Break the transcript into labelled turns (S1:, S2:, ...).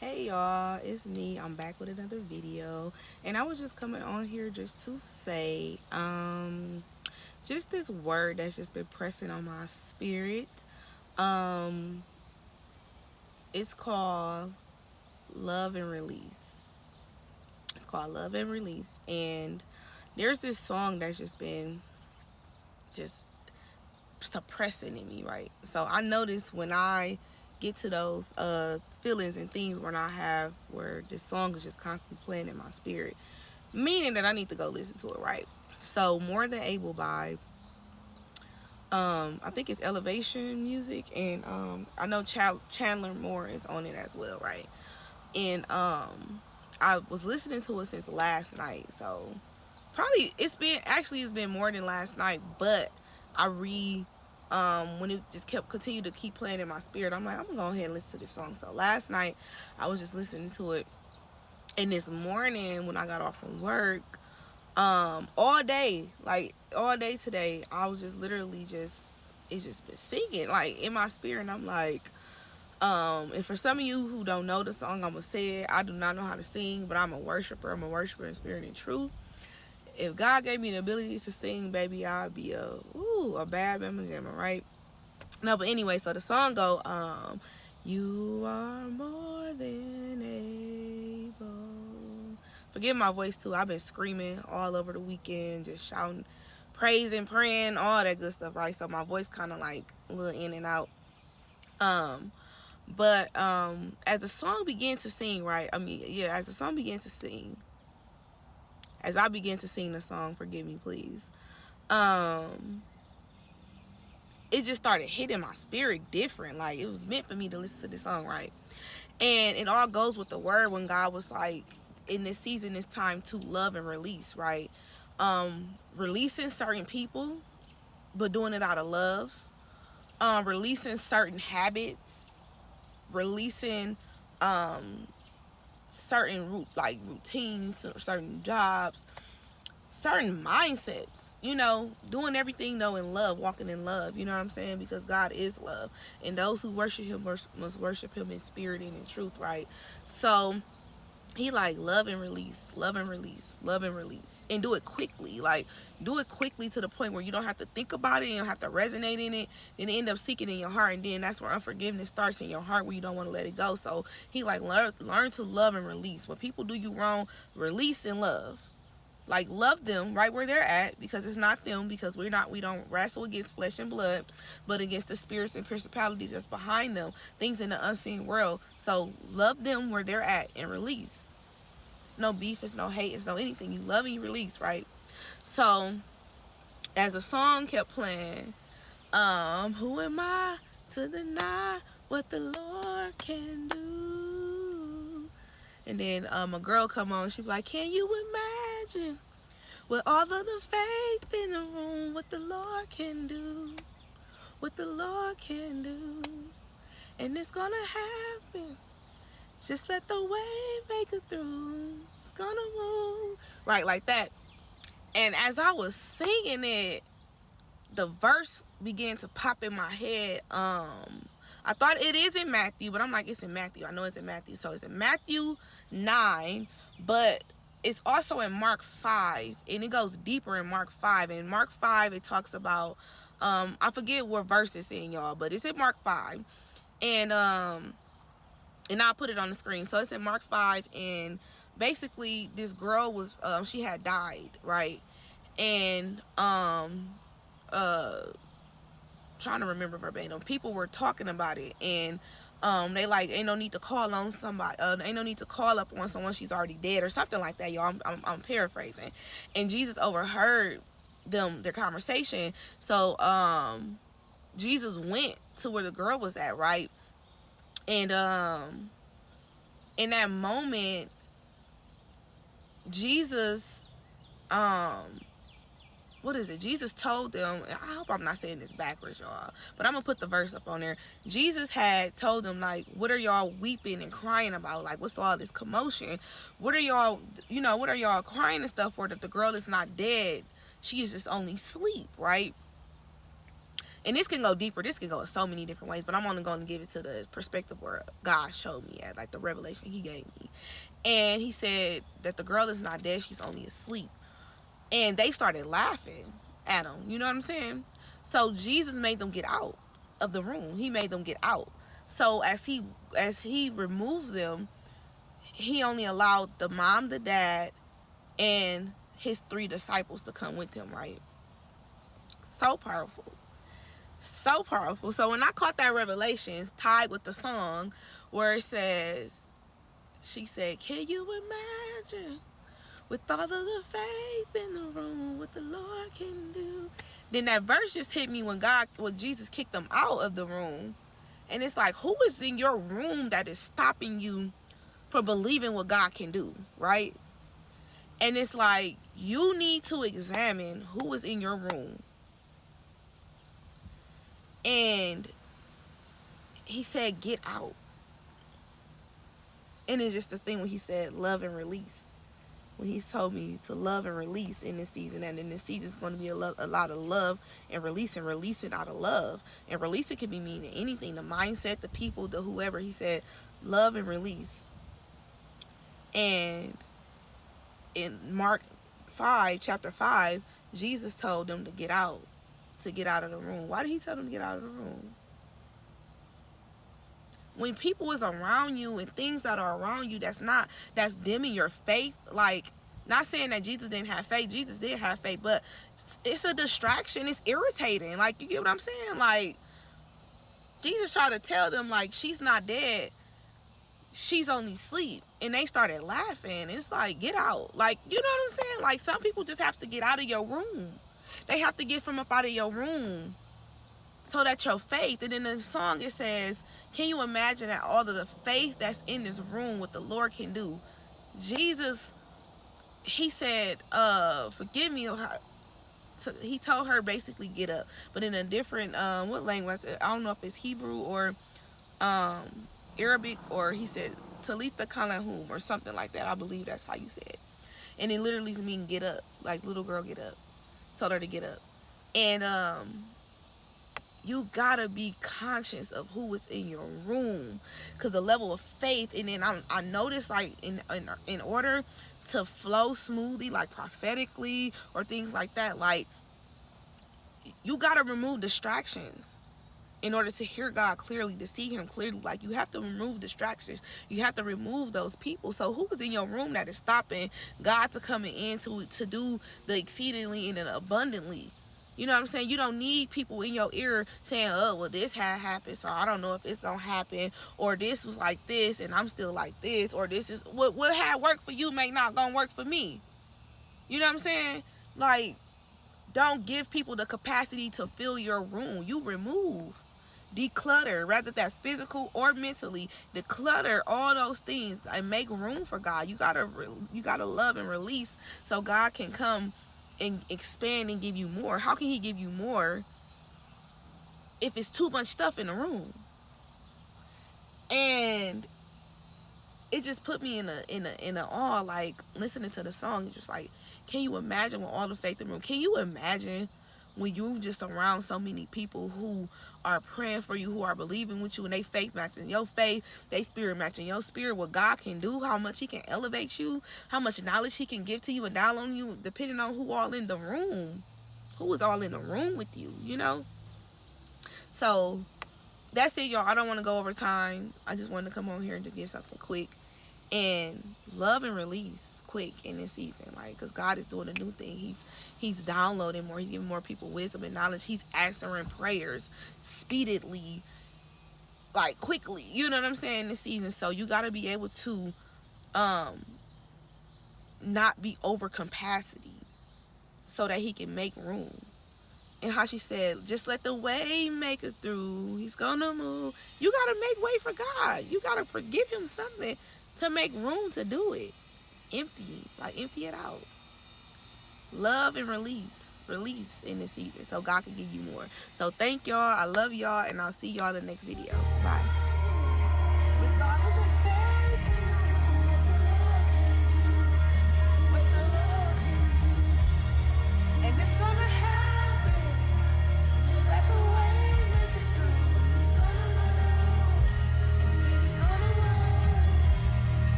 S1: Hey y'all, it's me. I'm back with another video, and I was just coming on here just to say, just this word that's just been pressing on my spirit. Um, it's called love and release. It's called love and release, and there's this song that's just been just suppressing in me, right? So I notice when I get to those feelings and things when I have where this song is just constantly playing in my spirit, meaning that I need to go listen to it, right? So More Than Able by I think it's Elevation Music, and I know Chandler Moore is on it as well, right? And I was listening to it since last night, so probably it's been more than last night, but I when it just kept continue to keep playing in my spirit, I'm like, I'm gonna go ahead and listen to this song. So last night I was just listening to it, and this morning when I got off from work, all day, like all day today, I was just literally just it's just been singing like in my spirit, and I'm like, and for some of you who don't know the song, I'm gonna say it. I do not know how to sing, but I'm a worshiper. I'm a worshiper in spirit and truth. If God gave me the ability to sing, baby, I'd be a bad mama jamma, right? No, but anyway, so the song go, you are more than able. Forgive my voice too. I've been screaming all over the weekend, just shouting, praising, praying, all that good stuff, right? So my voice kind of like a little in and out. Um, but as the song began to sing, right? I mean, yeah, as the song began to sing, as I began to sing the song, forgive me, please. Um, it just started hitting my spirit different. Like it was meant for me to listen to this song, right? And it all goes with the word when God was like, in this season, it's time to love and release, right? Releasing certain people, but doing it out of love. Releasing certain habits, releasing certain routines, certain jobs, certain mindsets, doing everything though in love, walking in love, you know what I'm saying? Because God is love, and those who worship him must worship him in spirit and in truth, right? So he like love and release, love and release, love and release, and do it quickly. Like do it quickly to the point where you don't have to think about it, you don't have to resonate in it, and end up seeking in your heart, and then that's where unforgiveness starts in your heart, where you don't want to let it go. So he like learn to love and release. When people do you wrong, release and love. Like love them right where they're at, because it's not them, because we don't wrestle against flesh and blood, but against the spirits and principalities that's behind them, things in the unseen world. So love them where they're at and release. It's no beef, it's no hate, it's no anything. You love and you release, right? So as the song kept playing, who am I to deny what the Lord can do? And then a girl come on, she be like, can you imagine with all of the faith in the room, what the Lord can do, what the Lord can do, and it's gonna happen. Just let the way make it through. It's gonna move, right, like that. And as I was singing it, the verse began to pop in my head. I thought it is in Matthew, but I'm like, it's in Matthew. I know it's in Matthew, so it's in Matthew 9, but it's also in Mark 5, and it goes deeper in Mark 5. In Mark 5, it talks about, I forget what verse it's in, y'all, but it's in Mark 5, and I'll put it on the screen. So it's in Mark 5, and basically this girl was, she had died, right? And uh trying to remember verbatim, people were talking about it, and they like, ain't no need to call on somebody, ain't no need to call up on someone, she's already dead, or something like that, y'all. I'm paraphrasing. And Jesus overheard their conversation. So Jesus went to where the girl was at, right? And in that moment, Jesus, what is it? Jesus told them, I hope I'm not saying this backwards, y'all, but I'm gonna put the verse up on there. Jesus had told them, like, what are y'all weeping and crying about? Like, what's all this commotion? What are y'all, what are y'all crying and stuff for? That the girl is not dead, she is just only asleep, right? And this can go deeper. This can go in so many different ways, but I'm only going to give it to the perspective where God showed me at, like the revelation he gave me. And he said that the girl is not dead, she's only asleep. And they started laughing at him, you know what I'm saying? So Jesus made them get out of the room. He made them get out. So as he removed them, he only allowed the mom, the dad, and his 3 disciples to come with him, right? So powerful. So powerful. So when I caught that revelation, it's tied with the song where it says, she said, can you imagine with all of the faith in the room what the Lord can do? Then that verse just hit me when Jesus kicked them out of the room. And it's like, who is in your room that is stopping you from believing what God can do, right? And it's like, you need to examine who is in your room. And he said, get out. And it's just the thing when he said love and release. When he's told me to love and release in this season. And in this season, it's going to be a lot of love and releasing out of love. And releasing can be meaning anything. The mindset, the people, the whoever. He said love and release. And in Mark 5, chapter 5, Jesus told them to get out of the room. Why did he tell them to get out of the room? When people is around you and things that are around you that's dimming your faith, like, not saying that Jesus didn't have faith. Jesus did have faith, but it's a distraction. It's irritating. Like, you get what I'm saying? Like, Jesus tried to tell them, like, she's not dead. She's only asleep. And they started laughing. It's like, get out. Like, you know what I'm saying? Like, some people just have to get out of your room. They have to get from up out of your room so that your faith, and in the song it says, can you imagine that all of the faith that's in this room, what the Lord can do? Jesus, he said, forgive me. He told her basically get up, but in a different, what language? I don't know if it's Hebrew or Arabic, or he said Talitha Kalahum or something like that. I believe that's how you say it. And it literally means get up, like little girl get up. Told her to get up. And you gotta be conscious of who is in your room, because the level of faith. And then I noticed, like, in order to flow smoothly, like prophetically or things like that, like, you gotta remove distractions in order to hear God clearly, to see him clearly. Like, you have to remove distractions. You have to remove those people. So who is in your room that is stopping God to come in to do the exceedingly and abundantly? You know what I'm saying? You don't need people in your ear saying, oh, well, this had happened, so I don't know if it's going to happen. Or this was like this, and I'm still like this. Or this is, what had worked for you may not going to work for me. You know what I'm saying? Like, don't give people the capacity to fill your room. You remove. Declutter, whether that's physical or mentally. Declutter all those things and make room for God. You gotta love and release so God can come and expand and give you more. How can he give you more if it's too much stuff in the room? And it just put me in a awe, like, listening to the song. It's just like, can you imagine with all the faith in the room? Can you imagine when you just around so many people who are praying for you, who are believing with you, and they faith matching your faith, they spirit matching your spirit, what God can do, how much he can elevate you, how much knowledge he can give to you and down on you, depending on who all in the room, who is all in the room with you, you know? So that's it, y'all. I don't want to go over time. I just wanted to come on here and just get something quick. And love and release quick in this season, like, because God is doing a new thing. He's downloading more. He's giving more people wisdom and knowledge. He's answering prayers speedily, like, quickly. You know what I'm saying? This season. So you got to be able to not be over capacity so that he can make room. And how she said, just let the way make it through. He's gonna move. You gotta make way for God. You gotta forgive him something to make room to do it. Empty it out. Love and release in this season so God can give you more. So thank y'all. I love y'all, and I'll see y'all in the next video. Bye.